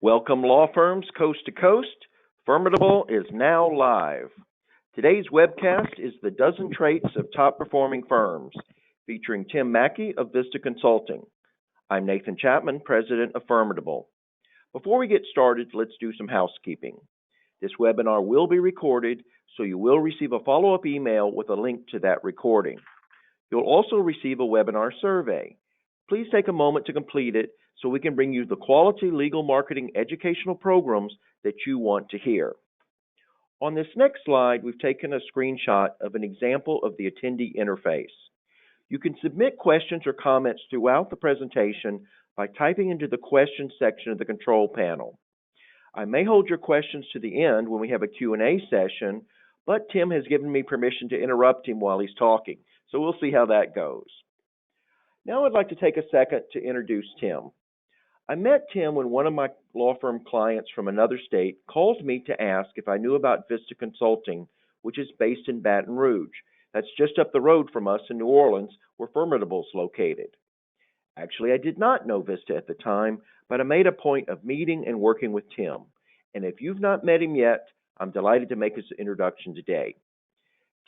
Welcome, law firms coast to coast. Firmidable is now live. Today's webcast is The Dozen Traits of Top Performing Firms, featuring Tim McKey of Vista Consulting. I'm Nathan Chapman, president of Firmidable. Before we get started, let's do some housekeeping. This webinar will be recorded, so you will receive a follow-up email with a link to that recording. You'll also receive a webinar survey. Please take a moment to complete it so we can bring you the quality legal marketing educational programs that you want to hear. On this next slide, we've taken a screenshot of an example of the attendee interface. You can submit questions or comments throughout the presentation by typing into the questions section of the control panel. I may hold your questions to the end when we have a Q&A session, but Tim has given me permission to interrupt him while he's talking, so we'll see how that goes. Now I'd like to take a second to introduce Tim. I met Tim when one of my law firm clients from another state called me to ask if I knew about Vista Consulting, which is based in Baton Rouge. That's just up the road from us in New Orleans, where Firmidable is located. Actually, I did not know Vista at the time, but I made a point of meeting and working with Tim. And if you've not met him yet, I'm delighted to make his introduction today.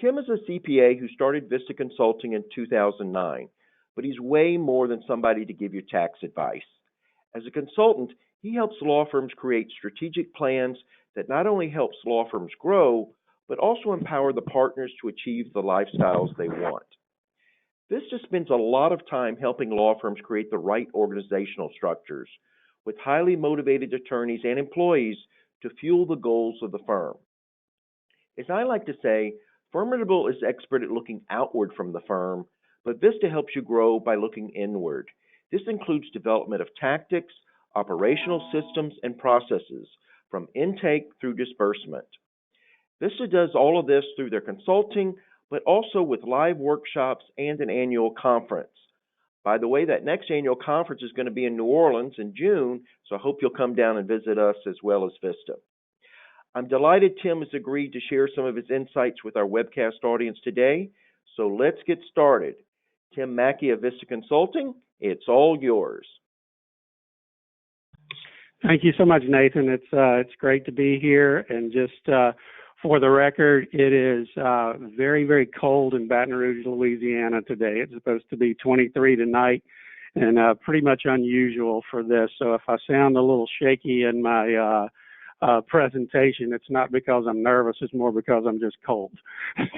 Tim is a CPA who started Vista Consulting in 2009, but he's way more than somebody to give you tax advice. As a consultant, he helps law firms create strategic plans that not only helps law firms grow, but also empower the partners to achieve the lifestyles they want. Vista spends a lot of time helping law firms create the right organizational structures with highly motivated attorneys and employees to fuel the goals of the firm. As I like to say, Firmidable is expert at looking outward from the firm, but Vista helps you grow by looking inward. This includes development of tactics, operational systems, and processes, from intake through disbursement. Vista does all of this through their consulting, but also with live workshops and an annual conference. By the way, that next annual conference is going to be in New Orleans in June, so I hope you'll come down and visit us as well as Vista. I'm delighted Tim has agreed to share some of his insights with our webcast audience today, so let's get started. Tim McKey of Vista Consulting, it's all yours. Thank you so much, Nathan. It's great to be here. And just for the record, it is very, very cold in Baton Rouge, Louisiana today. It's supposed to be 23 tonight, and pretty much unusual for this. So if I sound a little shaky in my presentation, it's not because I'm nervous. It's more because I'm just cold.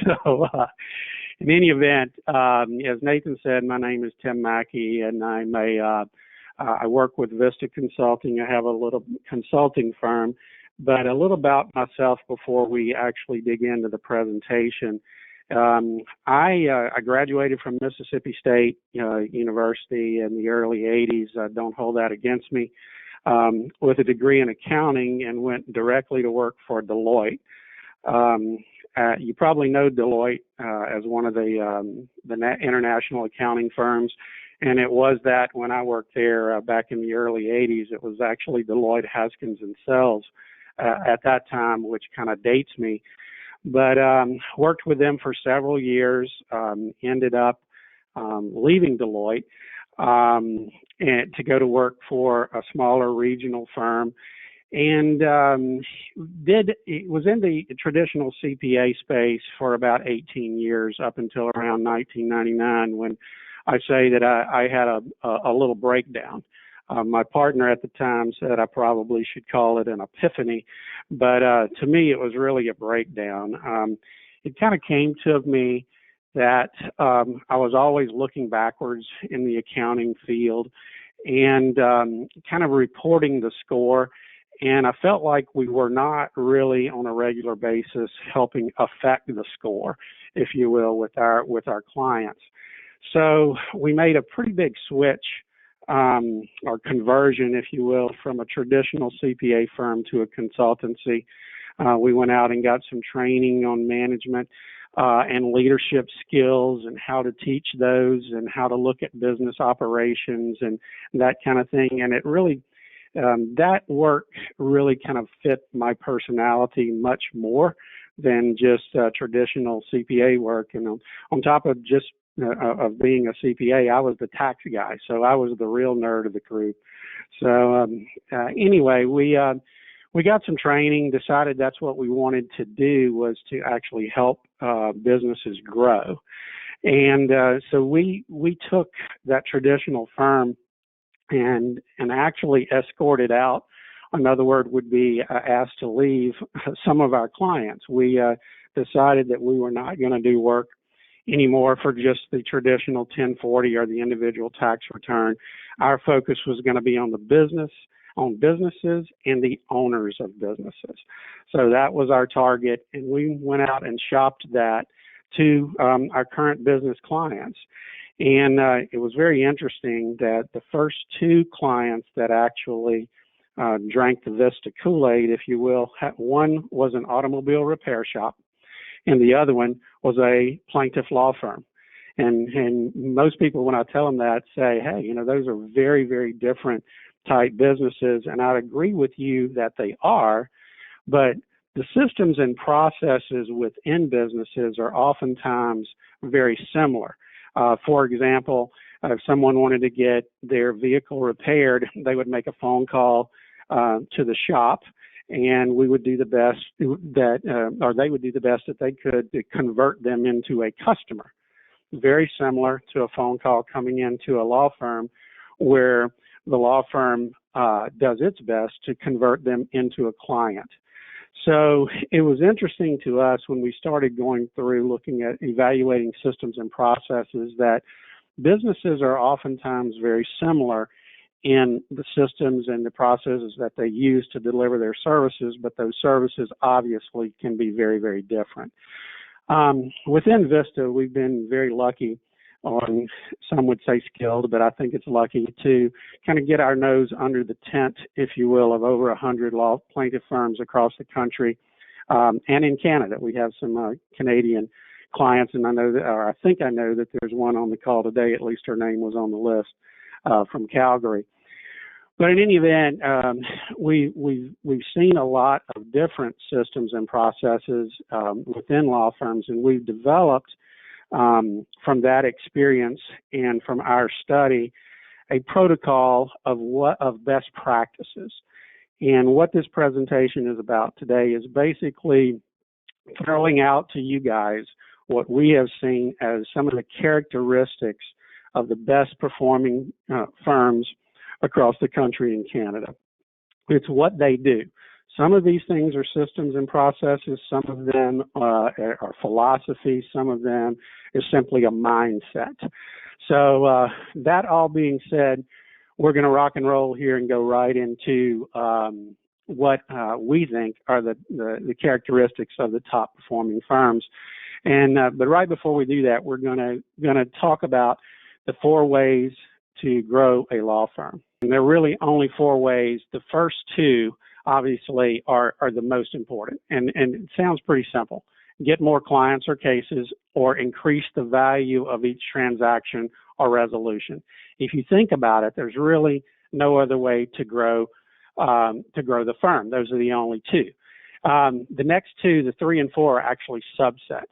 So in any event, as Nathan said, my name is Tim McKey, and I work with Vista Consulting. I have a little consulting firm, but a little about myself before we actually dig into the presentation. I graduated from Mississippi State University in the early 80s. Don't hold that against me. With a degree in accounting, and went directly to work for Deloitte. You probably know Deloitte as one of the international accounting firms, and it was that when I worked there back in the early 80s, it was actually Deloitte, Haskins and Sells at that time, which kind of dates me. But worked with them for several years, ended up leaving Deloitte and to go to work for a smaller regional firm, and was in the traditional CPA space for about 18 years up until around 1999, when I say that I had a little breakdown. My partner at the time said I probably should call it an epiphany, but to me it was really a breakdown. It kind of came to me that I was always looking backwards in the accounting field and kind of reporting the score. And I felt like we were not really on a regular basis helping affect the score, if you will, with our clients. So we made a pretty big switch or conversion, if you will, from a traditional CPA firm to a consultancy. We went out and got some training on management and leadership skills and how to teach those and how to look at business operations and that kind of thing. And it really, that work really kind of fit my personality much more than just traditional CPA work. And on top of just of being a CPA, I was the tax guy, so I was the real nerd of the group. Anyway, we got some training, decided that's what we wanted to do, was to actually help businesses grow. And so we took that traditional firm and actually escorted out, another word would be asked to leave, some of our clients. We decided that we were not going to do work anymore for just the traditional 1040 or the individual tax return. Our focus was going to be on on businesses and the owners of businesses. So that was our target, and we went out and shopped that to our current business clients. And it was very interesting that the first two clients that actually drank the Vista Kool-Aid, if you will, one was an automobile repair shop, and the other one was a plaintiff law firm. And most people, when I tell them that, say, hey, you know, those are very, very different type businesses, and I'd agree with you that they are, but the systems and processes within businesses are oftentimes very similar. For example, if someone wanted to get their vehicle repaired, they would make a phone call to the shop, and we would do the best or they would do the best that they could to convert them into a customer. Very similar to a phone call coming into a law firm, where the law firm does its best to convert them into a client. So it was interesting to us when we started going through looking at evaluating systems and processes that businesses are oftentimes very similar in the systems and the processes that they use to deliver their services, but those services obviously can be very, very different. Within Vista, we've been very lucky, on some would say skilled, but I think it's lucky to kind of get our nose under the tent, if you will, of over 100 law plaintiff firms across the country and in Canada. We have some Canadian clients, and I know that, or I think I know that there's one on the call today. At least her name was on the list from Calgary. But in any event, we've seen a lot of different systems and processes within law firms, and we've developed from that experience and from our study a protocol of best practices. And what this presentation is about today is basically throwing out to you guys what we have seen as some of the characteristics of the best performing firms across the country and Canada. It's what they do. Some of these things are systems and processes. Some of them are philosophy. Some of them is simply a mindset. So that all being said, we're going to rock and roll here and go right into what we think are the characteristics of the top performing firms. And but right before we do that, we're going to talk about the 4 ways to grow a law firm. And there are really only 4 ways. The first 2 obviously are the most important. And it sounds pretty simple. Get more clients or cases, or increase the value of each transaction or resolution. If you think about it, there's really no other way to grow the firm. Those are the only 2. The next 2, the 3 and 4, are actually subsets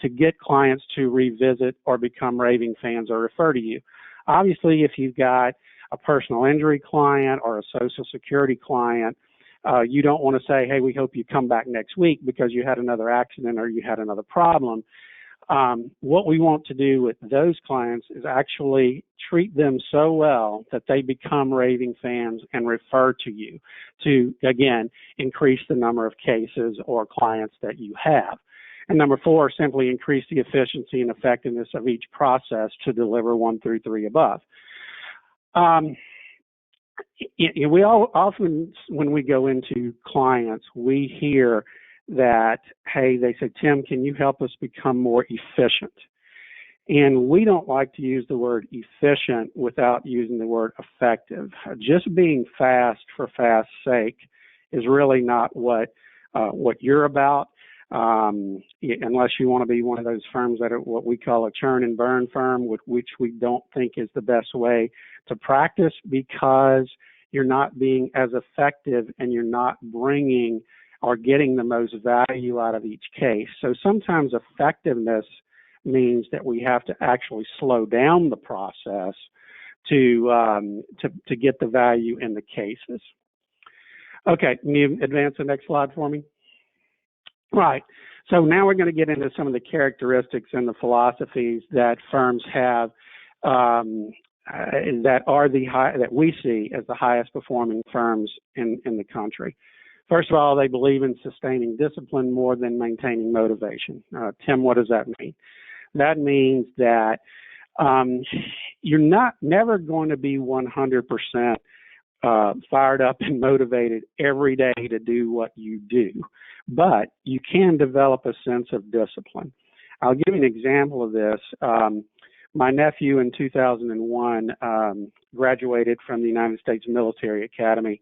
to get clients to revisit or become raving fans or refer to you. Obviously, if you've got a personal injury client or a Social Security client, you don't want to say, hey, we hope you come back next week because you had another accident or you had another problem. What we want to do with those clients is actually treat them so well that they become raving fans and refer to you to, again, increase the number of cases or clients that you have. And number 4, simply increase the efficiency and effectiveness of each process to deliver 1 through 3 above. We all often, when we go into clients, we hear that, hey, they say, Tim, can you help us become more efficient? And we don't like to use the word efficient without using the word effective. Just being fast for fast's sake is really not what you're about. Unless you want to be one of those firms that are what we call a churn and burn firm, which we don't think is the best way to practice, because you're not being as effective and you're not bringing or getting the most value out of each case. So sometimes effectiveness means that we have to actually slow down the process to get the value in the cases. Okay, can you advance the next slide for me? Right. So now we're going to get into some of the characteristics and the philosophies that firms have that we see as the highest performing firms in the country. First of all, they believe in sustaining discipline more than maintaining motivation. Tim, what does that mean? That means that you're never going to be 100% fired up and motivated every day to do what you do, but you can develop a sense of discipline. I'll give you an example of this. My nephew in 2001 graduated from the United States Military Academy,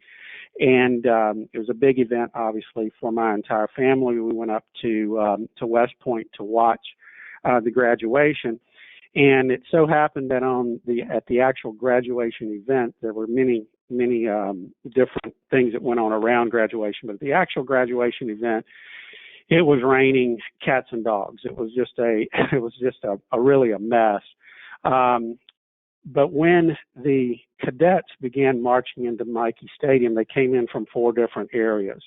and it was a big event, obviously, for my entire family. We went up to West Point to watch the graduation, and it so happened that at the actual graduation event, there were many different things that went on around graduation, but at the actual graduation event, it was raining cats and dogs. It was just really a mess. But when the cadets began marching into McKey Stadium, they came in from 4 different areas.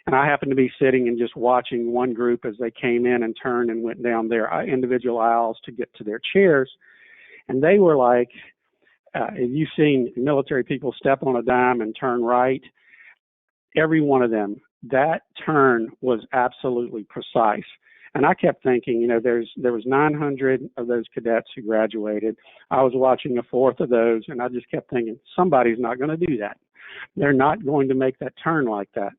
And I happened to be sitting and just watching one group as they came in and turned and went down their individual aisles to get to their chairs. And they were like, if you've seen military people step on a dime and turn right, every one of them, that turn was absolutely precise. And I kept thinking, there was 900 of those cadets who graduated. I was watching a fourth of those, and I just kept thinking, somebody's not going to do that. They're not going to make that turn like that.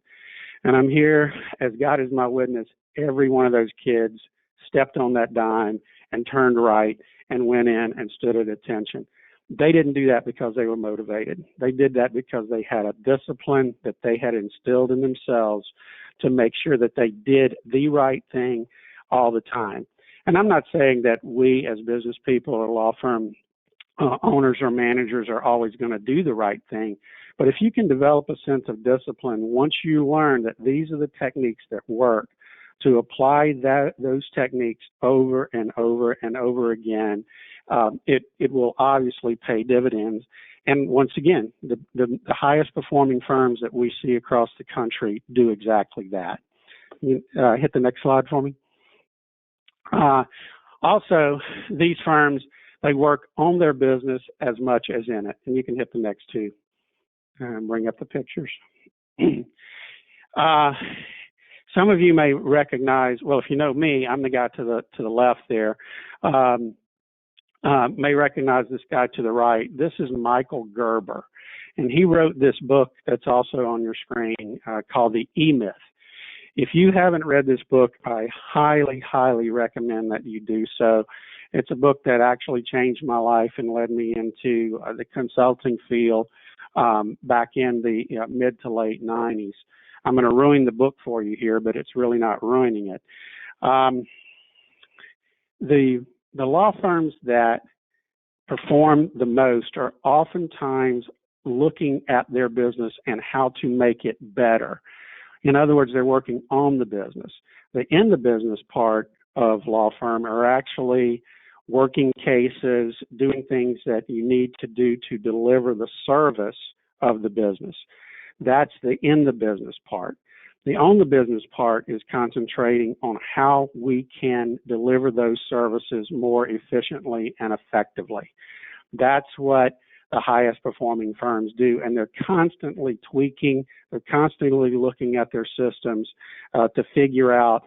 And I'm here, as God is my witness, every one of those kids stepped on that dime and turned right and went in and stood at attention. They didn't do that because they were motivated. They did that because they had a discipline that they had instilled in themselves to make sure that they did the right thing all the time. And I'm not saying that we as business people or law firm owners or managers are always going to do the right thing. But if you can develop a sense of discipline, once you learn that these are the techniques that work, to apply those techniques over and over and over again, it will obviously pay dividends. And once again, the highest performing firms that we see across the country do exactly that. Hit the next slide for me. Also, these firms, they work on their business as much as in it. And you can hit the next 2 and bring up the pictures. Some of you may recognize, well, if you know me, I'm the guy to the left there, may recognize this guy to the right. This is Michael Gerber, and he wrote this book that's also on your screen called The E-Myth. If you haven't read this book, I highly, highly recommend that you do so. It's a book that actually changed my life and led me into the consulting field back in the mid to late 90s. I'm going to ruin the book for you here, but it's really not ruining it. The law firms that perform the most are oftentimes looking at their business and how to make it better. In other words, they're working on the business. The in the business part of law firm are actually working cases, doing things that you need to do to deliver the service of the business. That's the in the business part. The on the business part is concentrating on how we can deliver those services more efficiently and effectively. That's what the highest performing firms do, and they're constantly tweaking, they're constantly looking at their systems to figure out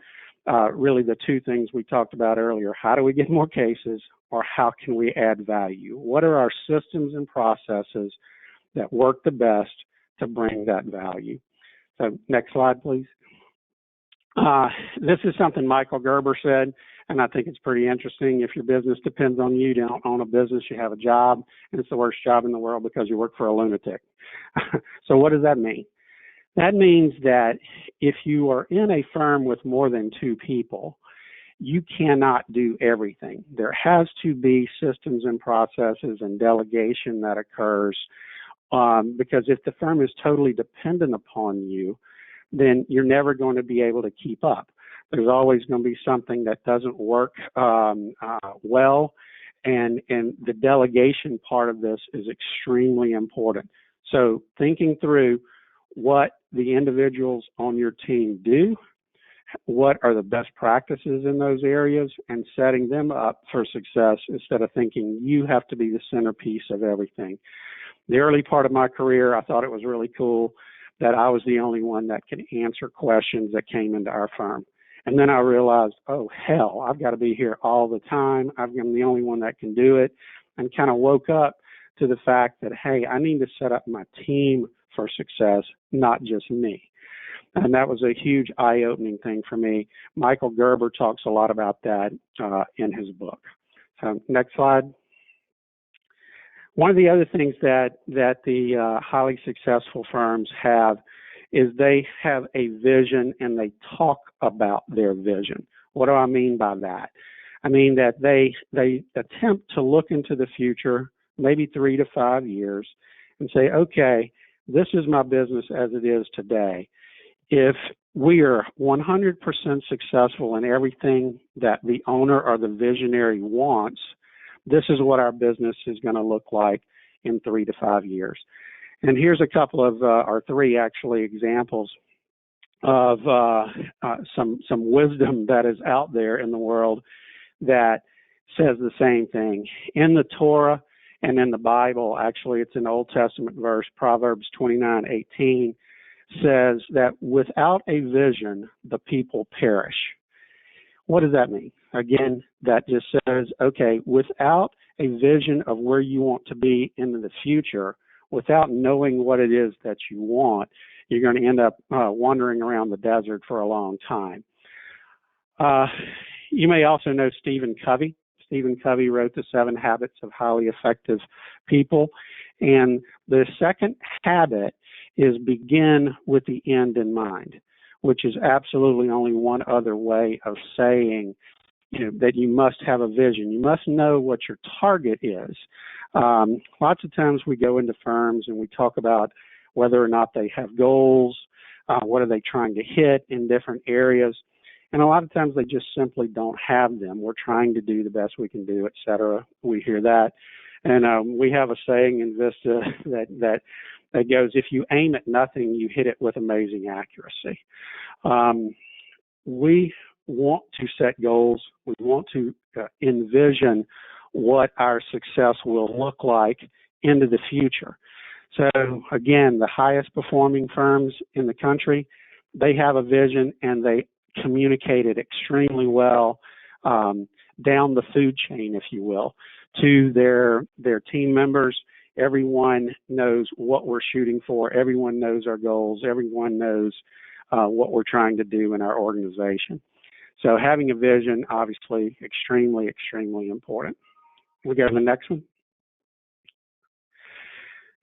really the 2 things we talked about earlier. How do we get more cases, or how can we add value? What are our systems and processes that work the best to bring that value? So next slide, please. This is something Michael Gerber said, and I think it's pretty interesting. If your business depends on you, you don't own a business, you have a job, and it's the worst job in the world because you work for a lunatic. So what does that mean? That means that if you are in a firm with more than 2 people, you cannot do everything. There has to be systems and processes and delegation that occurs because if the firm is totally dependent upon you, then you're never going to be able to keep up. There's always going to be something that doesn't work well, And the delegation part of this is extremely important. So thinking through what the individuals on your team do, what are the best practices in those areas, and setting them up for success instead of thinking you have to be the centerpiece of everything. The early part of my career, I thought it was really cool that I was the only one that could answer questions that came into our firm. And then I realized, oh, hell, I've got to be here all the time. I'm the only one that can do it, and kind of woke up to the fact that, hey, I need to set up my team for success, not just me. And that was a huge eye-opening thing for me. Michael Gerber talks a lot about that in his book. So next slide. One of the other things that the highly successful firms have is they have a vision and they talk about their vision. What do I mean by that? I mean that they attempt to look into the future, maybe 3 to 5 years, and say, okay, this is my business as it is today. If we are 100% successful in everything that the owner or the visionary wants, this is what our business is going to look like in 3 to 5 years. And here's a couple of, or three actually, examples of some wisdom that is out there in the world that says the same thing. In the Torah and in the Bible, actually, it's an Old Testament verse, Proverbs 29:18, says that without a vision, the people perish. What does that mean? Again, that just says, okay, without a vision of where you want to be into the future, without knowing what it is that you want, you're going to end up wandering around the desert for a long time. You may also know Stephen Covey. Stephen Covey wrote The 7 Habits of Highly Effective People. And the second habit is begin with the end in mind, which is absolutely only one other way of saying, that you must have a vision. You must know what your target is. Lots of times we go into firms and we talk about whether or not they have goals, what are they trying to hit in different areas. And a lot of times they just simply don't have them. We're trying to do the best we can do, et cetera. We hear that. And we have a saying in Vista that goes, if you aim at nothing, you hit it with amazing accuracy. We want to set goals. We want to envision what our success will look like into the future. So again, the highest performing firms in the country, they have a vision and they communicate it extremely well down the food chain, if you will, to their team members. Everyone knows what we're shooting for. Everyone knows our goals. Everyone knows what we're trying to do in our organization. So having a vision, obviously, extremely, extremely important. We go to the next one.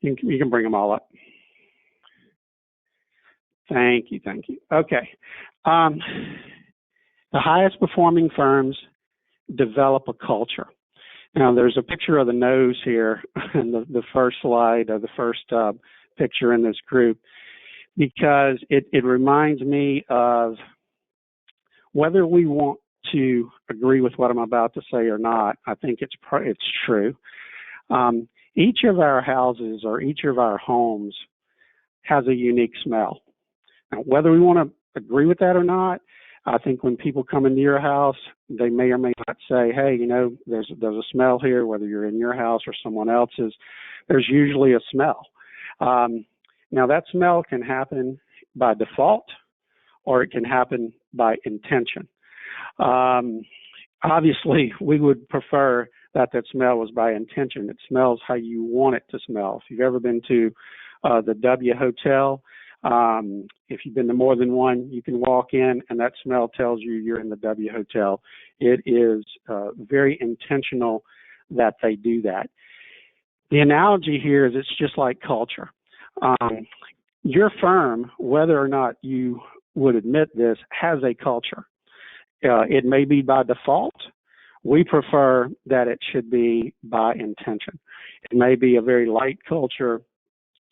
You can bring them all up. Thank you. Okay. The highest performing firms develop a culture. Now, there's a picture of the nose here in the first slide, or the first picture in this group, because it reminds me of whether we want to agree with what I'm about to say or not. I think it's true. Each of our houses or each of our homes has a unique smell. Now, whether we want to agree with that or not, I think when people come into your house, they may or may not say, hey, there's a smell here, whether you're in your house or someone else's. There's usually a smell. Now, that smell can happen by default, or it can happen by intention. Obviously, we would prefer that smell was by intention. It smells how you want it to smell. If you've ever been to the W Hotel, if you've been to more than one, you can walk in and that smell tells you you're in the W Hotel. It is very intentional that they do that. The analogy here is it's just like culture. Your firm, whether or not you would admit this, has a culture. It may be by default. We prefer that it should be by intention. It may be a very light culture.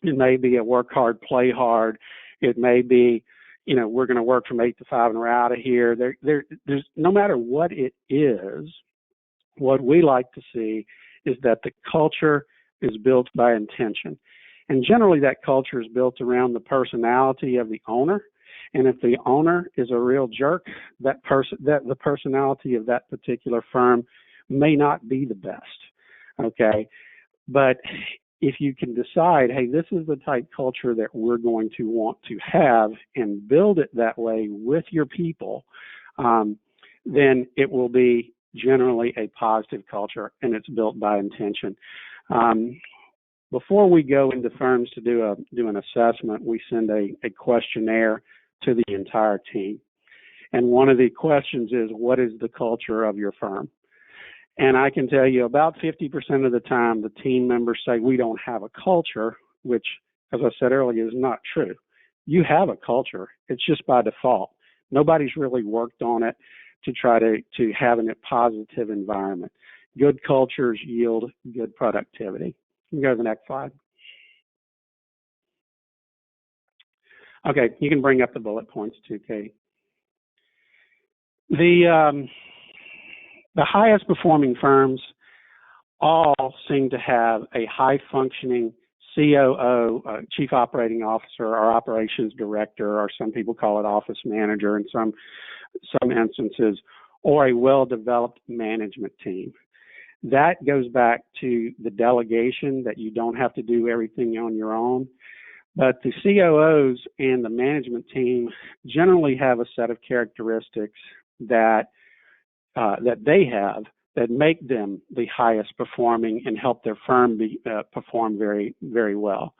It may be a work hard, play hard. It may be, we're going to work from 8 to 5 and we're out of here. There's no matter what it is, What we like to see is that the culture is built by intention. And generally that culture is built around the personality of the owner. And if the owner is a real jerk, that the personality of that particular firm may not be the best. Okay. But if you can decide, hey, this is the type culture that we're going to want to have and build it that way with your people, then it will be generally a positive culture, and it's built by intention. Before we go into firms to do an assessment, we send a questionnaire to the entire team. And one of the questions is, what is the culture of your firm? And I can tell you about 50% of the time, the team members say we don't have a culture, which, as I said earlier, is not true. You have a culture. It's just by default. Nobody's really worked on it to try to have a positive environment. Good cultures yield good productivity. You can go to the next slide. Okay, you can bring up the bullet points too, Katie. The highest performing firms all seem to have a high functioning COO, Chief Operating Officer, or Operations Director, or some people call it Office Manager in some instances, or a well-developed management team. That goes back to the delegation, that you don't have to do everything on your own. But the COOs and the management team generally have a set of characteristics that they have that make them the highest performing and help their firm perform very, very well.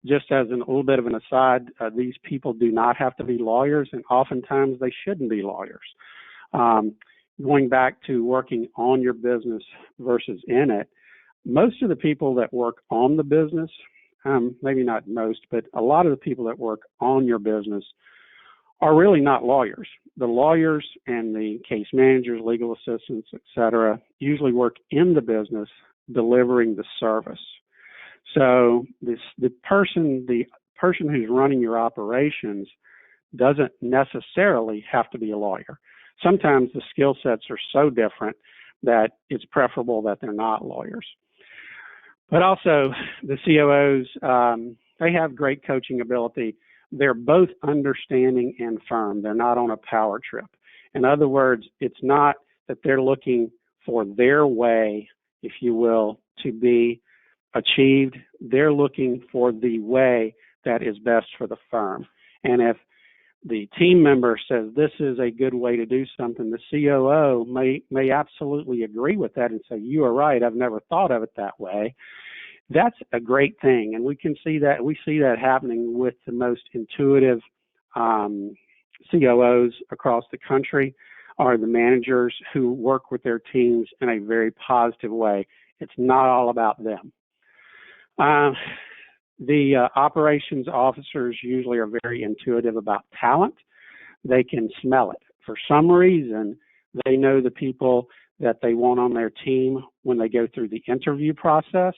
Just as a little bit of an aside, these people do not have to be lawyers, and oftentimes they shouldn't be lawyers. Going back to working on your business versus in it, most of the people that work on the business, maybe not most, but a lot of the people that work on your business are really not lawyers. The lawyers and the case managers, legal assistants, et cetera, usually work in the business delivering the service. So the person who's running your operations doesn't necessarily have to be a lawyer. Sometimes the skill sets are so different that it's preferable that they're not lawyers. But also the COOs, they have great coaching ability. They're both understanding and firm. They're not on a power trip. In other words, it's not that they're looking for their way, if you will, to be achieved. They're looking for the way that is best for the firm. And if the team member says this is a good way to do something, the COO may absolutely agree with that and say, you are right, I've never thought of it that way. That's a great thing, and we see that happening with the most intuitive COOs across the country, are the managers who work with their teams in a very positive way. It's not all about them. The operations officers usually are very intuitive about talent. They can smell it. For some reason, they know the people that they want on their team when they go through the interview process,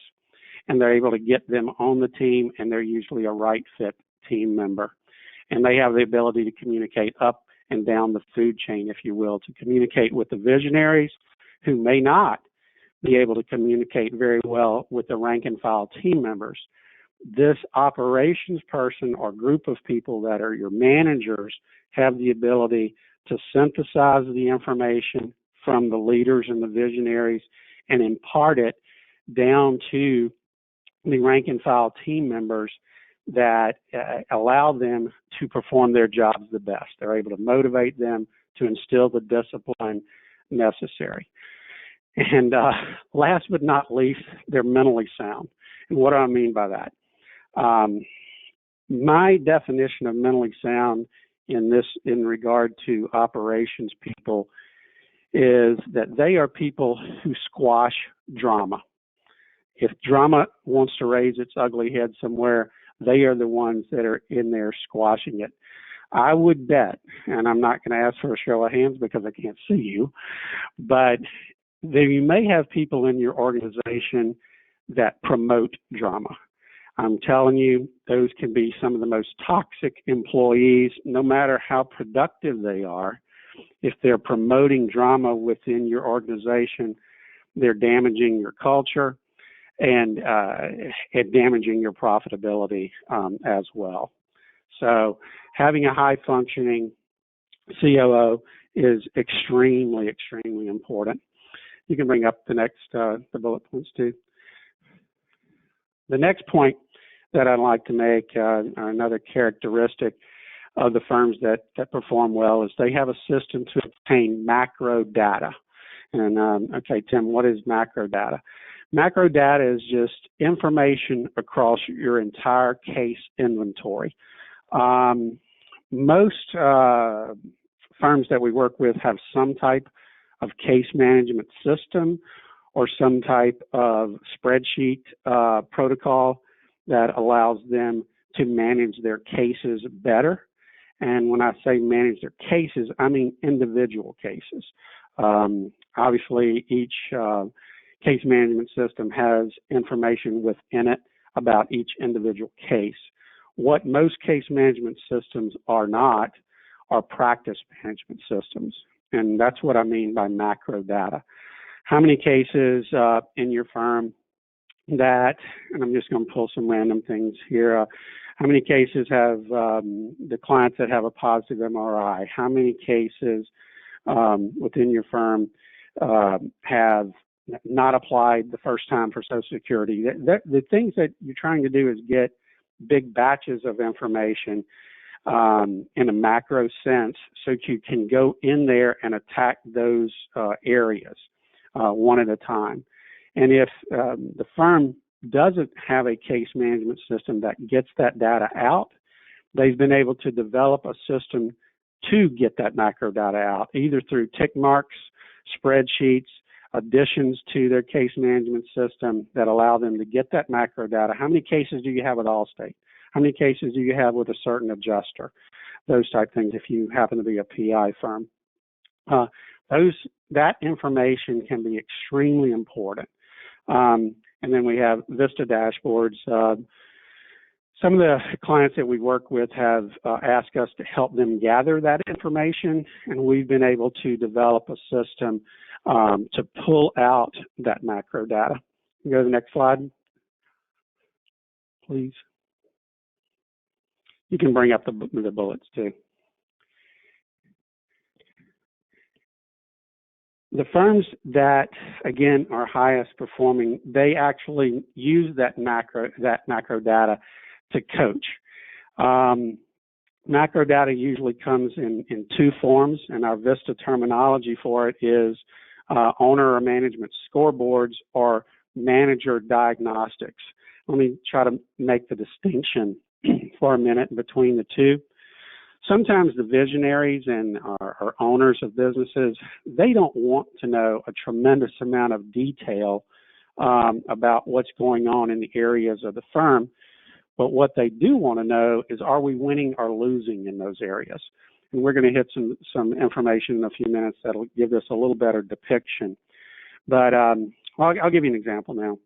and they're able to get them on the team, and they're usually a right fit team member. And they have the ability to communicate up and down the food chain, if you will, to communicate with the visionaries who may not be able to communicate very well with the rank and file team members. This operations person or group of people that are your managers have the ability to synthesize the information from the leaders and the visionaries and impart it down to the rank and file team members that allow them to perform their jobs the best. They're able to motivate them to instill the discipline necessary. And last but not least, they're mentally sound. And what do I mean by that? My definition of mentally sound in regard to operations people is that they are people who squash drama. If drama wants to raise its ugly head somewhere, they are the ones that are in there squashing it. I would bet, and I'm not going to ask for a show of hands because I can't see you, but you may have people in your organization that promote drama. I'm telling you, those can be some of the most toxic employees, no matter how productive they are. If they're promoting drama within your organization, they're damaging your culture and damaging your profitability as well. So having a high-functioning COO is extremely, extremely important. You can bring up the next the bullet points too. The next point that I'd like to make, another characteristic of the firms that perform well, is they have a system to obtain macro data. And okay, Tim, what is macro data? Macro data is just information across your entire case inventory. Most firms that we work with have some type of case management system or some type of spreadsheet protocol that allows them to manage their cases better. And when I say manage their cases, I mean individual cases. Obviously, each case management system has information within it about each individual case. What most case management systems are not are practice management systems. And that's what I mean by macro data. How many cases in your firm that, and I'm just going to pull some random things here, how many cases have the clients that have a positive MRI? How many cases within your firm have not applied the first time for Social Security? The things that you're trying to do is get big batches of information in a macro sense so you can go in there and attack those areas one at a time. And if the firm doesn't have a case management system that gets that data out, they've been able to develop a system to get that macro data out, either through tick marks, spreadsheets, additions to their case management system that allow them to get that macro data. How many cases do you have at Allstate? How many cases do you have with a certain adjuster? Those type things if you happen to be a PI firm. That information can be extremely important. And then we have Vista dashboards. Some of the clients that we work with have asked us to help them gather that information, and we've been able to develop a system to pull out that macro data. You go to the next slide, please. You can bring up the bullets too. The firms that, again, are highest performing, they actually use that macro data to coach. Macro data usually comes in two forms, and our Vista terminology for it is owner or management scoreboards or manager diagnostics. Let me try to make the distinction for a minute between the two. Sometimes the visionaries and our owners of businesses, they don't want to know a tremendous amount of detail about what's going on in the areas of the firm. But what they do want to know is, are we winning or losing in those areas? And we're going to hit some information in a few minutes that'll give us a little better depiction. But I'll give you an example now.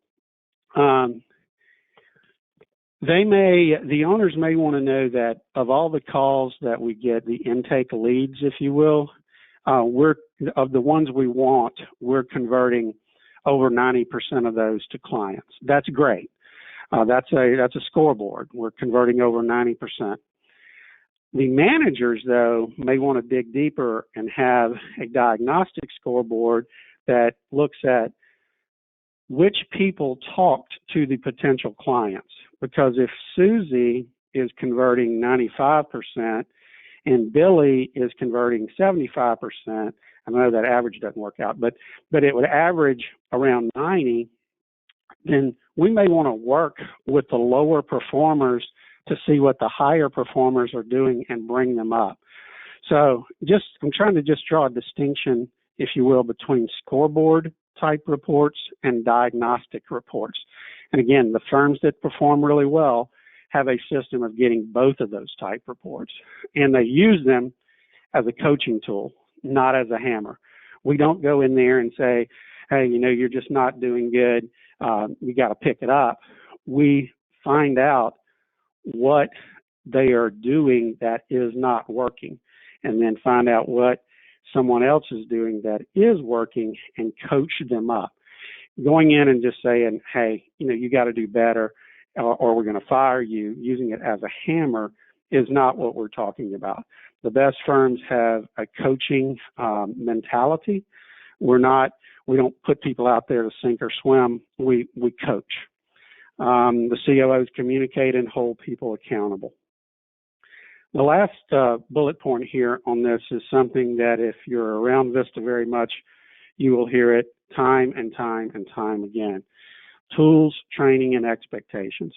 The owners may want to know that of all the calls that we get, the intake leads, if you will, of the ones we want, we're converting over 90% of those to clients. That's great. That's a scoreboard. We're converting over 90%. The managers, though, may want to dig deeper and have a diagnostic scoreboard that looks at which people talked to the potential clients. Because if Susie is converting 95% and Billy is converting 75%, I know that average doesn't work out, but it would average around 90, then we may want to work with the lower performers to see what the higher performers are doing and bring them up. So I'm trying to just draw a distinction, if you will, between scoreboard type reports and diagnostic reports. And again, the firms that perform really well have a system of getting both of those type reports, and they use them as a coaching tool, not as a hammer. We don't go in there and say, hey, you're just not doing good. You got to pick it up. We find out what they are doing that is not working, and then find out what someone else is doing that is working and coach them up. Going in and just saying, hey, you got to do better, or we're going to fire you, using it as a hammer is not what we're talking about. The best firms have a coaching mentality. We don't put people out there to sink or swim. We coach. The COOs communicate and hold people accountable. The last bullet point here on this is something that if you're around Vista very much, you will hear it time and time and time again. Tools, training, and expectations.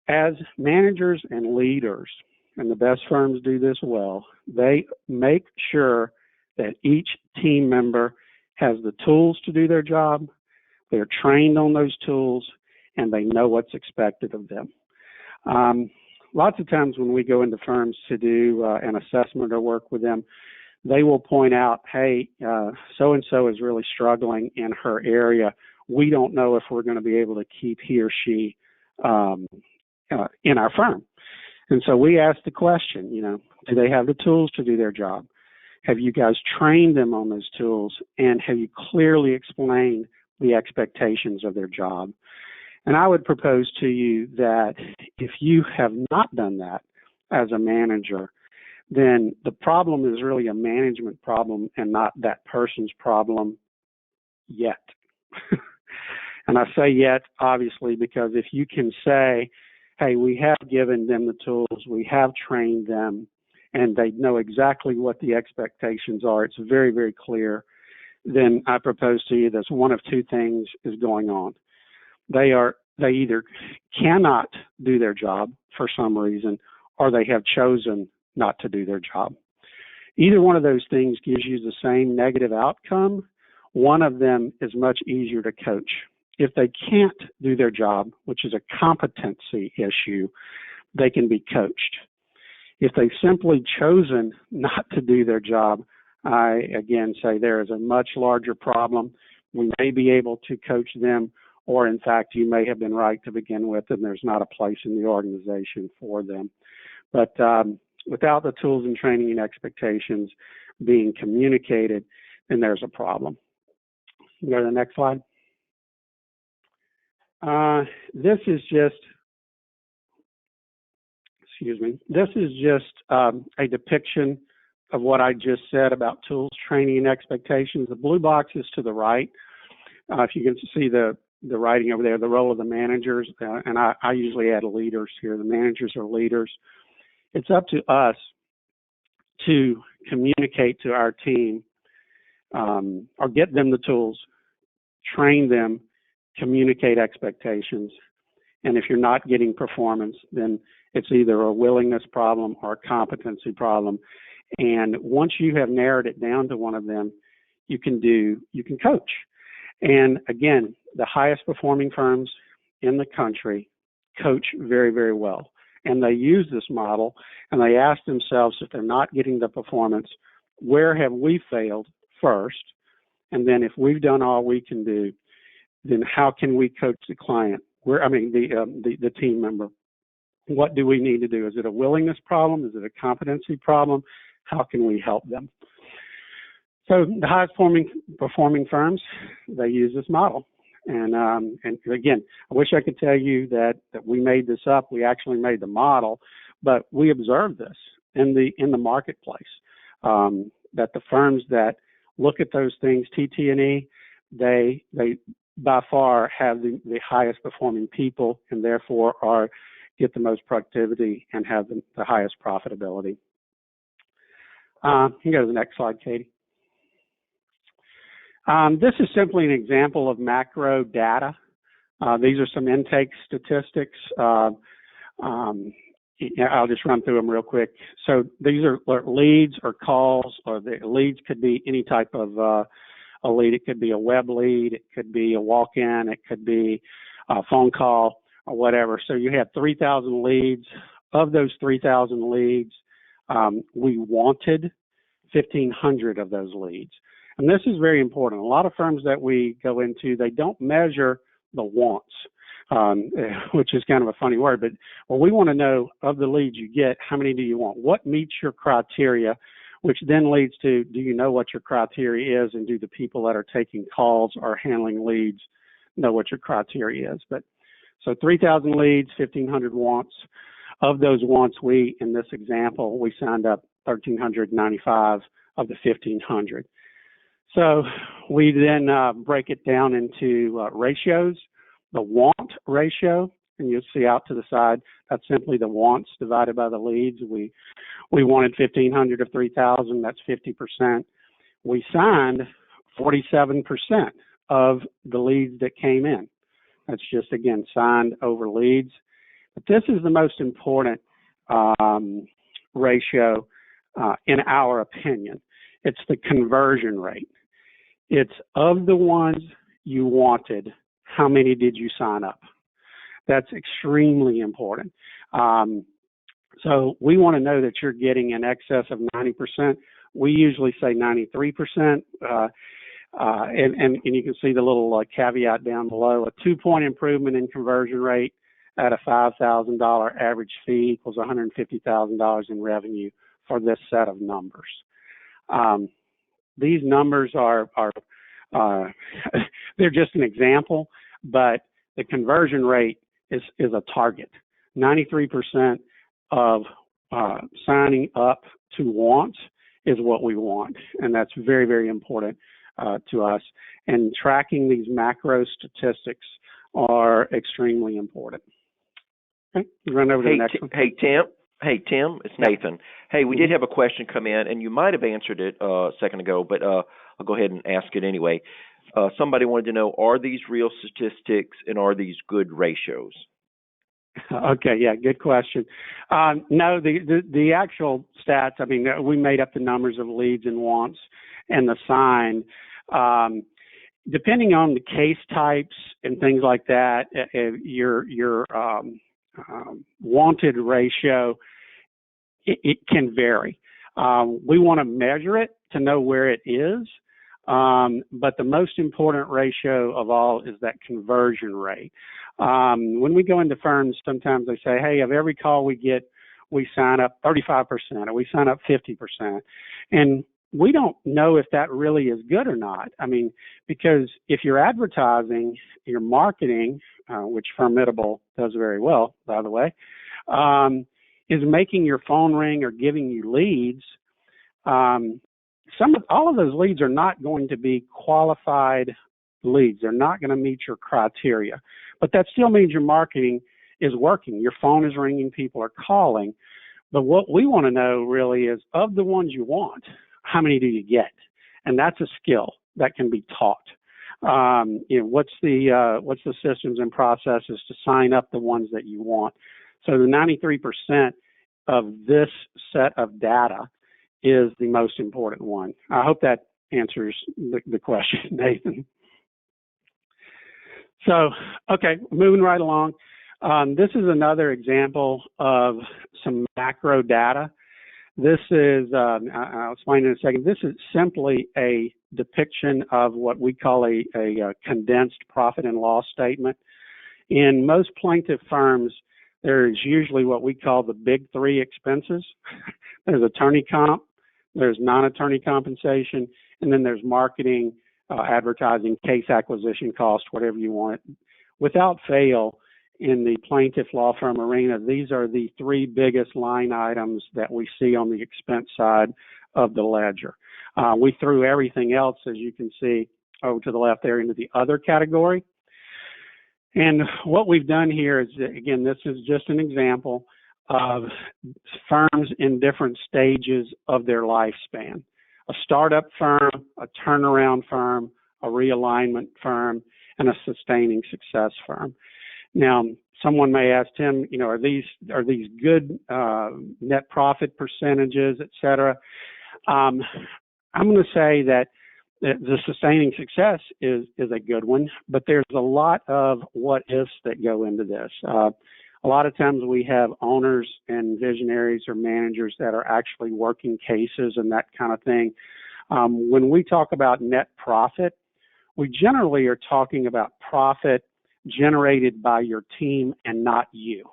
As managers and leaders, and the best firms do this well, they make sure that each team member has the tools to do their job, they're trained on those tools, and they know what's expected of them. Lots of times when we go into firms to do an assessment or work with them, they will point out, hey, so-and-so is really struggling in her area. We don't know if we're going to be able to keep he or she in our firm. And so we ask the question, do they have the tools to do their job? Have you guys trained them on those tools? And have you clearly explained the expectations of their job? And I would propose to you that if you have not done that as a manager, then the problem is really a management problem and not that person's problem yet. And I say yet, obviously, because if you can say, hey, we have given them the tools, we have trained them, and they know exactly what the expectations are, it's very, very clear, then I propose to you that one of two things is going on. They either cannot do their job for some reason, or they have chosen not to do their job. Either one of those things gives you the same negative outcome. One of them is much easier to coach. If they can't do their job, which is a competency issue, they can be coached. If they've simply chosen not to do their job, I again say there is a much larger problem. We may be able to coach them, or in fact, you may have been right to begin with, and there's not a place in the organization for them. But without the tools and training and expectations being communicated, then there's a problem. Go to the next slide. This is just a depiction of what I just said about tools, training, and expectations. The blue box is to the right. If you can see the writing over there, the role of the managers, and I usually add leaders here. The managers are leaders. It's up to us to communicate to our team or get them the tools, train them, communicate expectations. And if you're not getting performance, then it's either a willingness problem or a competency problem. And once you have narrowed it down to one of them, you can coach. And again, the highest performing firms in the country coach very, very well. And they use this model and they ask themselves, if they're not getting the performance, where have we failed first? And then if we've done all we can do, then how can we coach the client? The team member. What do we need to do? Is it a willingness problem? Is it a competency problem? How can we help them? So the highest performing firms, they use this model. And again, I wish I could tell you that we made this up. We actually made the model, but we observed this in the marketplace. That the firms that look at those things, TT&E, they by far have the highest performing people, and therefore get the most productivity and have the highest profitability. You can go to the next slide, Katie. This is simply an example of macro data. These are some intake statistics. I'll just run through them real quick. So these are leads or calls, or the leads could be any type of a lead. It could be a web lead, it could be a walk-in, it could be a phone call or whatever. So you have 3,000 leads. Of those 3,000 leads, we wanted 1,500 of those leads. And this is very important. A lot of firms that we go into, they don't measure the wants, which is kind of a funny word, but we want to know, of the leads you get, how many do you want? What meets your criteria which then leads to, do you know what your criteria is, and do the people that are taking calls or handling leads know what your criteria is? But so 3,000 leads, 1,500 wants. Of those wants, in this example, we signed up 1,395 of the 1,500. So we then break it down into ratios. The want ratio, and you'll see out to the side, that's simply the wants divided by the leads. We wanted 1,500 of 3,000, that's 50%. We signed 47% of the leads that came in. That's just, again, signed over leads. But this is the most important ratio in our opinion. It's the conversion rate. It's of the ones you wanted, how many did you sign up? That's extremely important. So we want to know that you're getting in excess of 90%. We usually say 93%. And you can see the little caveat down below. A 2-point improvement in conversion rate at a $5,000 average fee equals $150,000 in revenue for this set of numbers. These numbers are they're just an example, but the conversion rate is a target. 93% of signing up to wants is what we want, and that's very, very important to us. And tracking these macro statistics are extremely important. Okay, run over to the next one. Hey, Tim, it's Nathan. Hey, we did have a question come in, and you might have answered it a second ago, but I'll go ahead and ask it anyway. Somebody wanted to know, are these real statistics and are these good ratios? Okay, yeah, good question. No, the actual stats, I mean, we made up the numbers of leads and wants and the signed. Depending on the case types and things like that, your wanted ratio, it can vary. We want to measure it to know where it is, but the most important ratio of all is that conversion rate. When we go into firms, sometimes they say, hey, of every call we get, we sign up 35% or we sign up 50%. And we don't know if that really is good or not. I mean, because if you're advertising, your marketing, which Firmidable does very well, by the way, is making your phone ring or giving you leads, all of those leads are not going to be qualified leads. They're not going to meet your criteria. But that still means your marketing is working. Your phone is ringing, people are calling. But what we want to know really is, of the ones you want, how many do you get? And that's a skill that can be taught. What's the systems and processes to sign up the ones that you want? So the 93% of this set of data is the most important one. I hope that answers the question, Nathan. So, okay, moving right along. This is another example of some macro data. This is, I'll explain in a second, this is simply a depiction of what we call a condensed profit and loss statement. In most plaintiff firms, there's usually what we call the big three expenses. There's attorney comp, there's non-attorney compensation, and then there's marketing, advertising, case acquisition cost, whatever you want. Without fail, in the plaintiff law firm arena, these are the three biggest line items that we see on the expense side of the ledger. We threw everything else, as you can see over to the left there, into the other category. And what we've done here is, again, this is just an example of firms in different stages of their lifespan. A startup firm, a turnaround firm, a realignment firm, and a sustaining success firm. Now, someone may ask, Tim, are these good net profit percentages, et cetera? I'm going to say that the sustaining success is a good one, but there's a lot of what ifs that go into this. A lot of times we have owners and visionaries or managers that are actually working cases and that kind of thing. When we talk about net profit, we generally are talking about profit generated by your team and not you,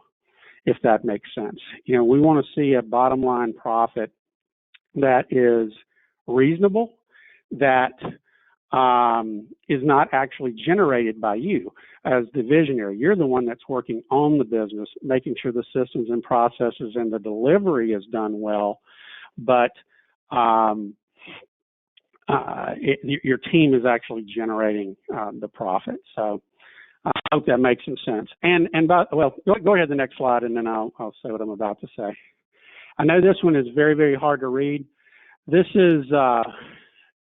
if that makes sense. We want to see a bottom line profit that is reasonable, that is not actually generated by you as the visionary. You're the one that's working on the business, making sure the systems and processes and the delivery is done well, but your team is actually generating the profit. So I hope that makes some sense. And go ahead to the next slide, and then I'll say what I'm about to say. I know this one is very, very hard to read. This is a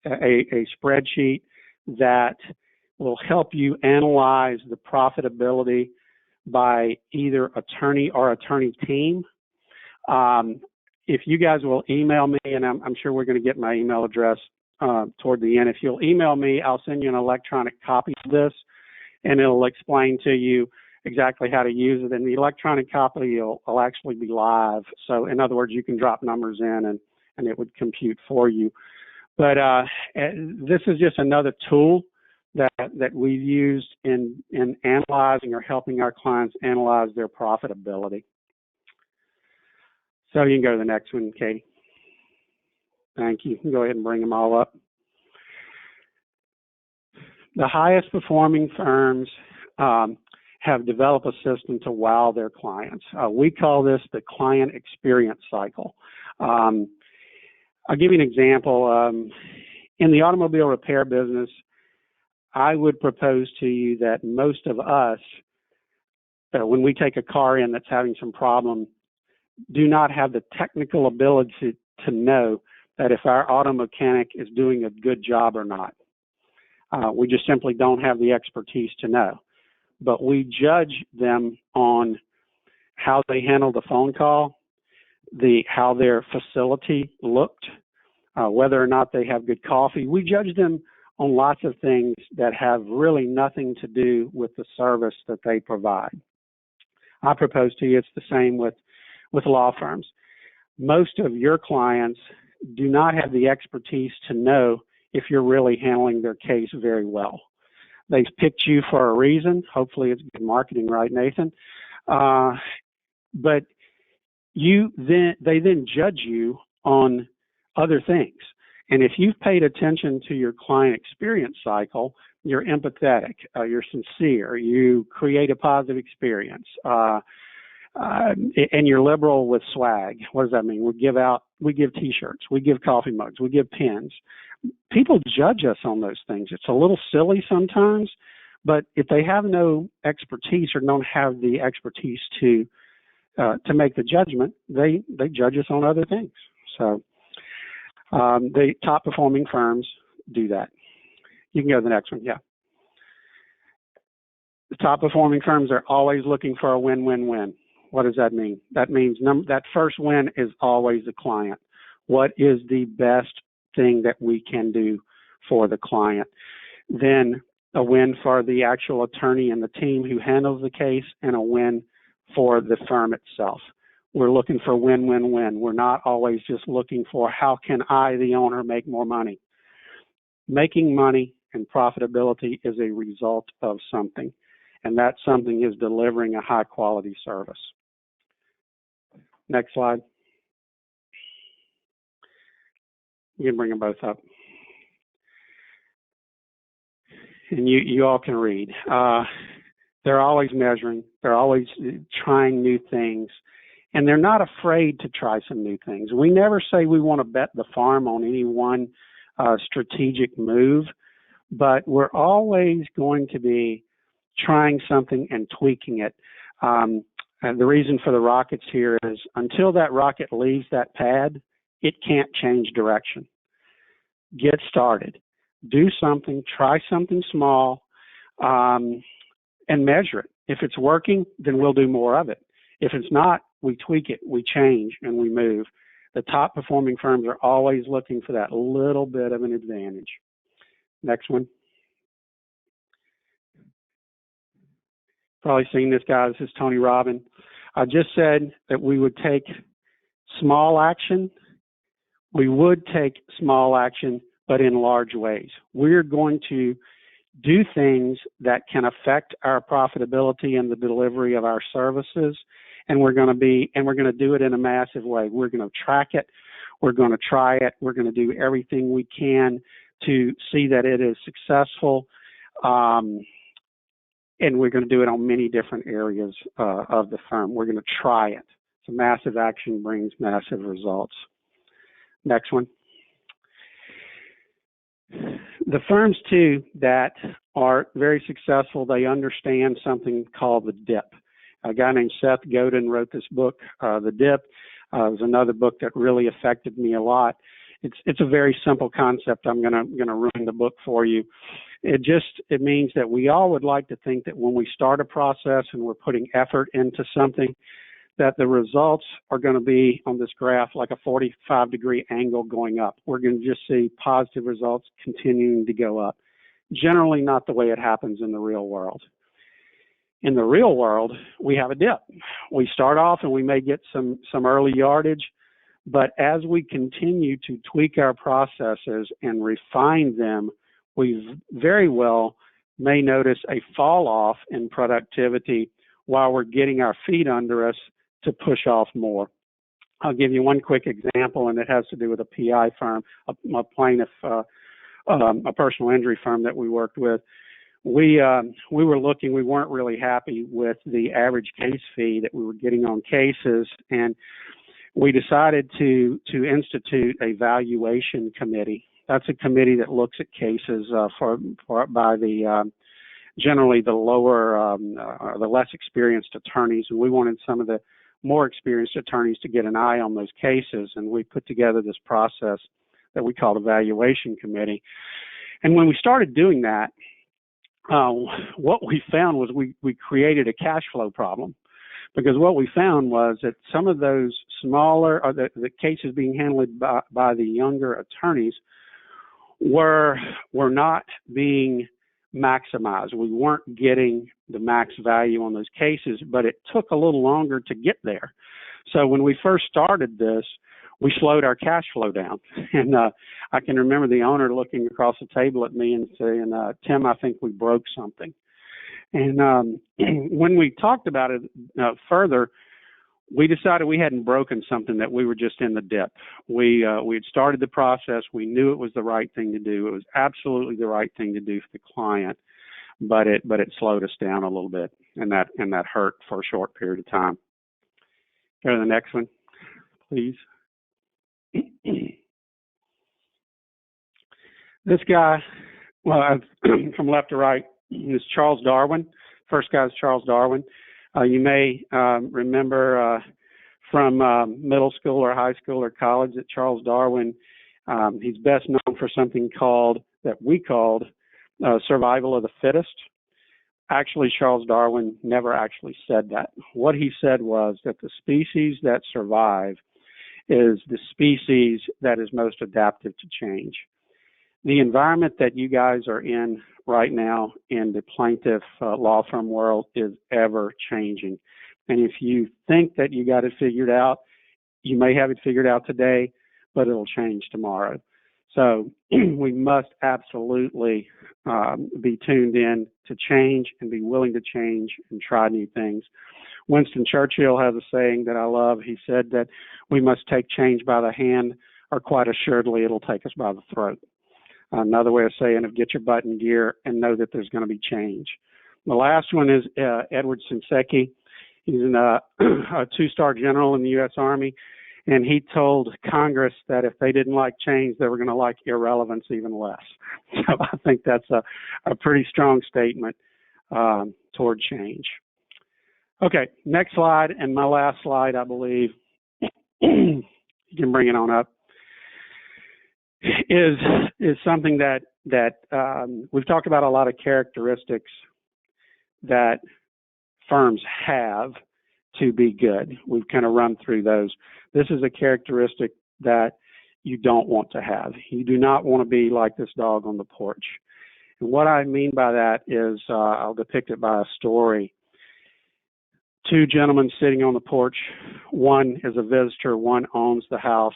spreadsheet that will help you analyze the profitability by either attorney or attorney team. If you guys will email me, and I'm sure we're going to get my email address toward the end. If you'll email me, I'll send you an electronic copy of this, and it'll explain to you exactly how to use it. And the electronic copy will actually be live. So in other words, you can drop numbers in and it would compute for you. But this is just another tool that we've used in analyzing or helping our clients analyze their profitability. So you can go to the next one, Katie. Thank you. You can go ahead and bring them all up. The highest performing firms have developed a system to wow their clients. We call this the client experience cycle. I'll give you an example. In the automobile repair business, I would propose to you that most of us, when we take a car in that's having some problem, do not have the technical ability to know that if our auto mechanic is doing a good job or not. We just simply don't have the expertise to know. But we judge them on how they handled the phone call, how their facility looked, whether or not they have good coffee. We judge them on lots of things that have really nothing to do with the service that they provide. I propose to you it's the same with law firms. Most of your clients do not have the expertise to know if you're really handling their case very well. They've picked you for a reason. Hopefully it's good marketing, right, Nathan? But they then judge you on other things. And if you've paid attention to your client experience cycle, you're empathetic, you're sincere, you create a positive experience, and you're liberal with swag. What does that mean? We give T-shirts, we give coffee mugs, we give pens. People judge us on those things. It's a little silly sometimes, but if they have no expertise or don't have the expertise to make the judgment, they judge us on other things. So the top performing firms do that. You can go to the next one. Yeah. The top performing firms are always looking for a win-win-win. What does that mean? That means that first win is always the client. What is the best thing that we can do for the client? Then a win for the actual attorney and the team who handles the case, and a win for the firm itself. We're looking for win-win-win. We're not always just looking for how can I, the owner, make more money. Making money and profitability is a result of something, and that something is delivering a high-quality service. Next slide. You can bring them both up. And you all can read. They're always measuring. They're always trying new things. And they're not afraid to try some new things. We never say we want to bet the farm on any one strategic move, but we're always going to be trying something and tweaking it. And the reason for the rockets here is until that rocket leaves that pad, it can't change direction. Get started. Do something, try something small, and measure it. If it's working, then we'll do more of it. If it's not, we tweak it, we change, and we move. The top performing firms are always looking for that little bit of an advantage. Next one. Probably seen this guy. This is Tony Robbins. I just said that we would take small action. We would take small action, but in large ways. We're going to do things that can affect our profitability and the delivery of our services, and we're going to do it in a massive way. We're going to track it. We're going to try it. We're going to do everything we can to see that it is successful. And we're going to do it on many different areas of the firm. We're going to try it. So massive action brings massive results. Next one. The firms, too, that are very successful, they understand something called the dip. A guy named Seth Godin wrote this book, The Dip. It was another book that really affected me a lot. It's a very simple concept. I'm gonna ruin the book for you. It means that we all would like to think that when we start a process and we're putting effort into something, that the results are going to be on this graph like a 45-degree angle going up. We're going to just see positive results continuing to go up. Generally not the way it happens in the real world. In the real world, we have a dip. We start off and we may get some early yardage, but as we continue to tweak our processes and refine them, we very well may notice a fall off in productivity while we're getting our feet under us to push off more. I'll give you one quick example, and it has to do with a PI firm, a plaintiff, a personal injury firm that we worked with. We were looking, we weren't really happy with the average case fee that we were getting on cases, and we decided to institute a valuation committee. That's a committee that looks at cases by the generally the lower, the less experienced attorneys, and we wanted some of the more experienced attorneys to get an eye on those cases, and we put together this process that we called a valuation committee. And when we started doing that, what we found was we created a cash flow problem, because what we found was that some of those smaller, or the cases being handled by the younger attorneys were not being maximized. We weren't getting the max value on those cases, but it took a little longer to get there. So when we first started this, we slowed our cash flow down. And I can remember the owner looking across the table at me and saying, Tim, I think we broke something. And when we talked about it further, we decided we hadn't broken something, that we were just in the dip. We had started the process. We knew it was the right thing to do. It was absolutely the right thing to do for the client, but it slowed us down a little bit, and that hurt for a short period of time. Go to the next one, please. This guy, well, from left to right, is Charles Darwin. First guy is Charles Darwin. You may remember from middle school or high school or college that Charles Darwin, he's best known for something that we called survival of the fittest. Actually, Charles Darwin never actually said that. What he said was that the species that survive is the species that is most adaptive to change. The environment that you guys are in right now in the plaintiff law firm world is ever changing. And if you think that you got it figured out, you may have it figured out today, but it'll change tomorrow. So we must absolutely be tuned in to change and be willing to change and try new things. Winston Churchill has a saying that I love. He said that we must take change by the hand, or quite assuredly it'll take us by the throat. Another way of saying it, get your butt in gear and know that there's going to be change. The last one is Edward Shinseki. He's a two-star general in the U.S. Army, and he told Congress that if they didn't like change, they were going to like irrelevance even less. So I think that's a pretty strong statement toward change. Okay, next slide, and my last slide, I believe, you can bring it on up, is something that we've talked about, a lot of characteristics that firms have to be good. We've kind of run through those. This is a characteristic that you don't want to have. You do not want to be like this dog on the porch. And what I mean by that is I'll depict it by a story. Two gentlemen sitting on the porch. One is a visitor, one owns the house.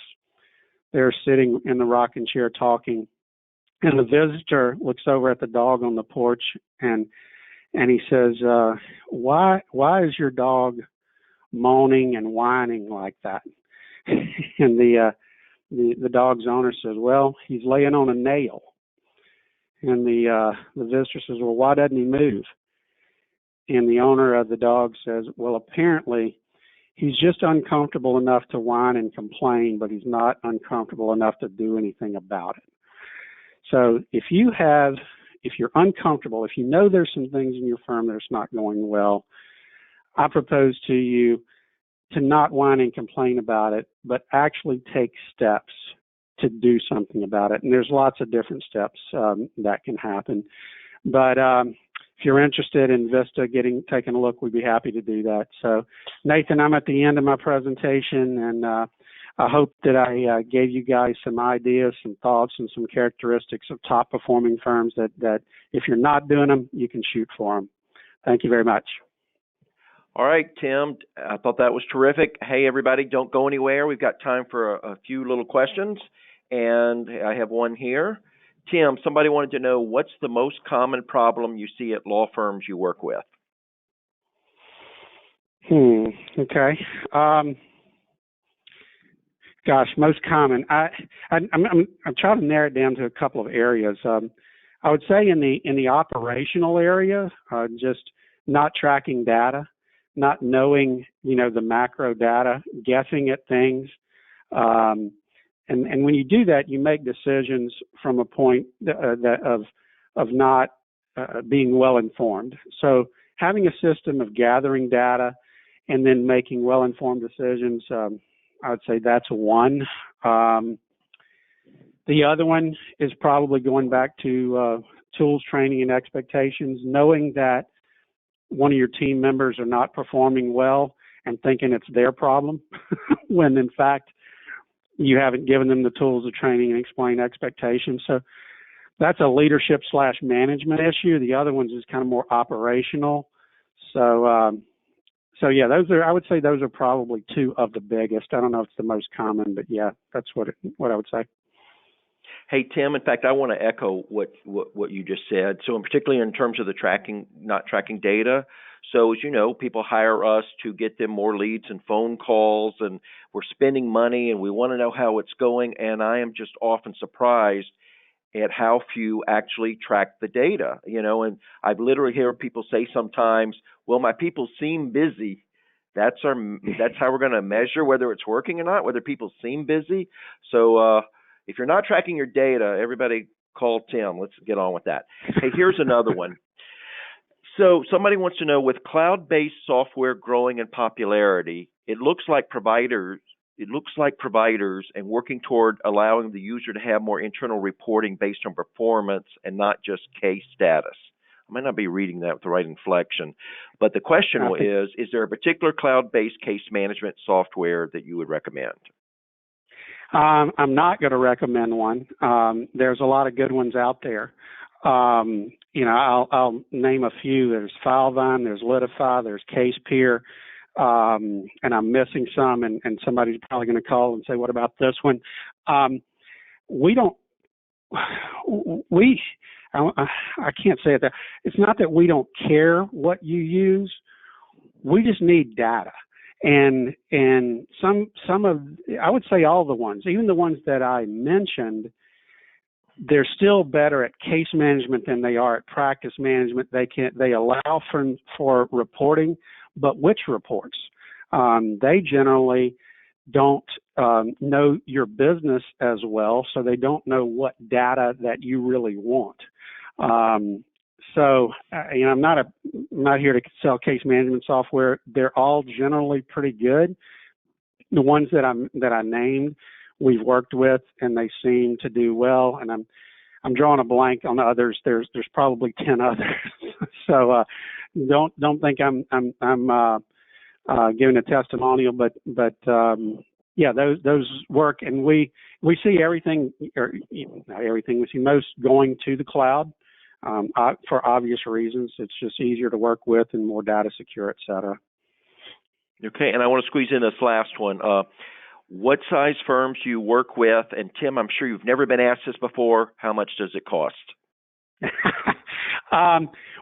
They're sitting in the rocking chair talking, and the visitor looks over at the dog on the porch and he says, why is your dog moaning and whining like that? And the the dog's owner says, "Well, he's laying on a nail." And the visitor says, "Well, why doesn't he move?" And the owner of the dog says, "Well, apparently he's just uncomfortable enough to whine and complain, but he's not uncomfortable enough to do anything about it." So if you're uncomfortable, if you know there's some things in your firm that's not going well, I propose to you to not whine and complain about it, but actually take steps to do something about it. And there's lots of different steps that can happen. But if you're interested in Vista taking a look, we'd be happy to do that. So, Nathan, I'm at the end of my presentation, and I hope that I gave you guys some ideas, some thoughts, and some characteristics of top-performing firms that if you're not doing them, you can shoot for them. Thank you very much. All right, Tim, I thought that was terrific. Hey, everybody, don't go anywhere. We've got time for a few little questions, and I have one here. Tim, somebody wanted to know, what's the most common problem you see at law firms you work with? Okay. Gosh, most common. I'm trying to narrow it down to a couple of areas. I would say in the operational area, just not tracking data, not knowing, the macro data, guessing at things. And when you do that, you make decisions from a point of not being well informed. So having a system of gathering data and then making well-informed decisions, I would say that's one. The other one is probably going back to tools, training, and expectations, knowing that one of your team members are not performing well and thinking it's their problem when in fact you haven't given them the tools of training and explain expectations. So that's a leadership / management issue. The other one's is kind of more operational. So yeah, I would say those are probably two of the biggest. I don't know if it's the most common, but yeah, that's what I would say. Hey, Tim, in fact, I want to echo what you just said. So in particularly in terms of the not tracking data. So as you know, people hire us to get them more leads and phone calls, and we're spending money and we want to know how it's going. And I am just often surprised at how few actually track the data, and I've literally heard people say sometimes, well, my people seem busy. That's how we're going to measure whether it's working or not, whether people seem busy. So if you're not tracking your data, everybody call Tim. Let's get on with that. Hey, here's another one. So somebody wants to know, with cloud-based software growing in popularity, it looks like providers and working toward allowing the user to have more internal reporting based on performance and not just case status. I might not be reading that with the right inflection, but the question is there a particular cloud-based case management software that you would recommend? I'm not going to recommend one. There's a lot of good ones out there. I'll name a few. There's FileVine, there's Litify, there's CasePeer, and I'm missing some, and somebody's probably going to call and say, what about this one? I can't say it that. It's not that we don't care what you use. We just need data. And some of, I would say all the ones, even the ones that I mentioned, they're still better at case management than they are at practice management. They allow for reporting, but which reports? They generally don't know your business as well, so they don't know what data that you really want. I'm not here to sell case management software. They're all generally pretty good. The ones that I named, we've worked with, and they seem to do well. And I'm drawing a blank on the others. There's probably 10 others. So don't think I'm giving a testimonial, but yeah, those work, and we see everything, or not everything. We see most going to the cloud. For obvious reasons. It's just easier to work with and more data secure, et cetera. Okay, and I want to squeeze in this last one. What size firms do you work with? And Tim, I'm sure you've never been asked this before. How much does it cost?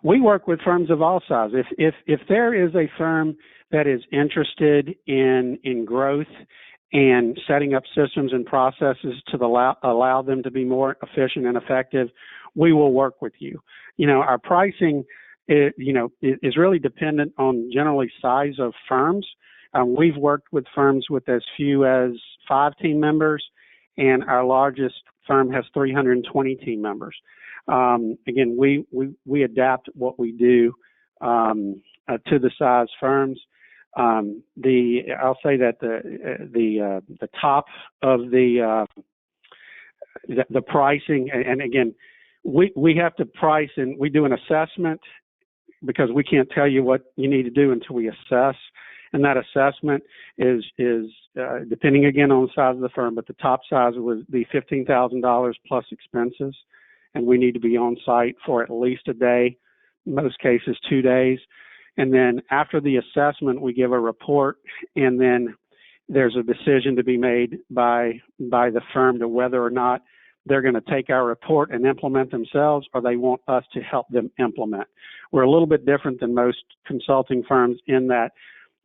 We work with firms of all sizes. If there is a firm that is interested in growth and setting up systems and processes to allow them to be more efficient and effective, we will work with you. Our pricing, is really dependent on generally size of firms. We've worked with firms with as few as 5 team members, and our largest firm has 320 team members. Again, we adapt what we do to the size firms. I'll say that the top of the pricing, and again, we have to price, and we do an assessment because we can't tell you what you need to do until we assess. And that assessment is depending again on the size of the firm, but the top size would be $15,000 plus expenses, and we need to be on site for at least a day, most cases 2 days. And then after the assessment, we give a report, and then there's a decision to be made by the firm to whether or not they're going to take our report and implement themselves, or they want us to help them implement. We're a little bit different than most consulting firms in that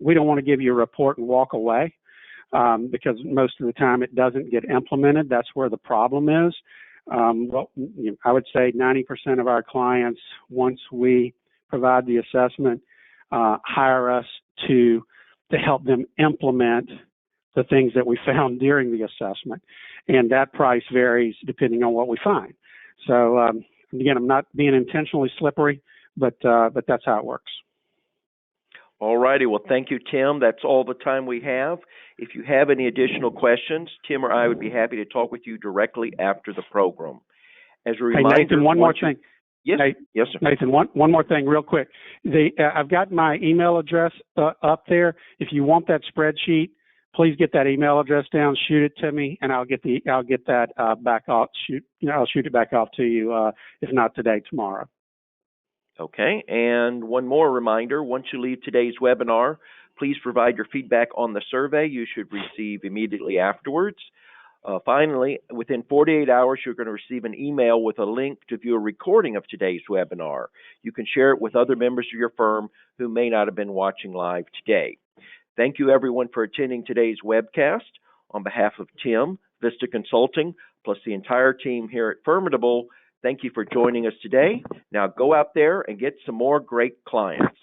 we don't want to give you a report and walk away because most of the time it doesn't get implemented. That's where the problem is. I would say 90% of our clients, once we provide the assessment, hire us to help them implement the things that we found during the assessment. And that price varies depending on what we find. So again, I'm not being intentionally slippery, but that's how it works. All righty. Well, thank you, Tim. That's all the time we have. If you have any additional questions, Tim or I would be happy to talk with you directly after the program. As a reminder, hey, Nathan, one more thing. Yes, yes, sir. Nathan, one more thing real quick. I've got my email address up there. If you want that spreadsheet, please get that email address down, shoot it to me, and I'll get that back off. I'll shoot it back off to you. If not today, tomorrow. Okay, and one more reminder, once you leave today's webinar, please provide your feedback on the survey you should receive immediately afterwards. Finally, within 48 hours, you're going to receive an email with a link to view a recording of today's webinar. You can share it with other members of your firm who may not have been watching live today. Thank you, everyone, for attending today's webcast. On behalf of Tim, Vista Consulting, plus the entire team here at Firmidable, thank you for joining us today. Now go out there and get some more great clients.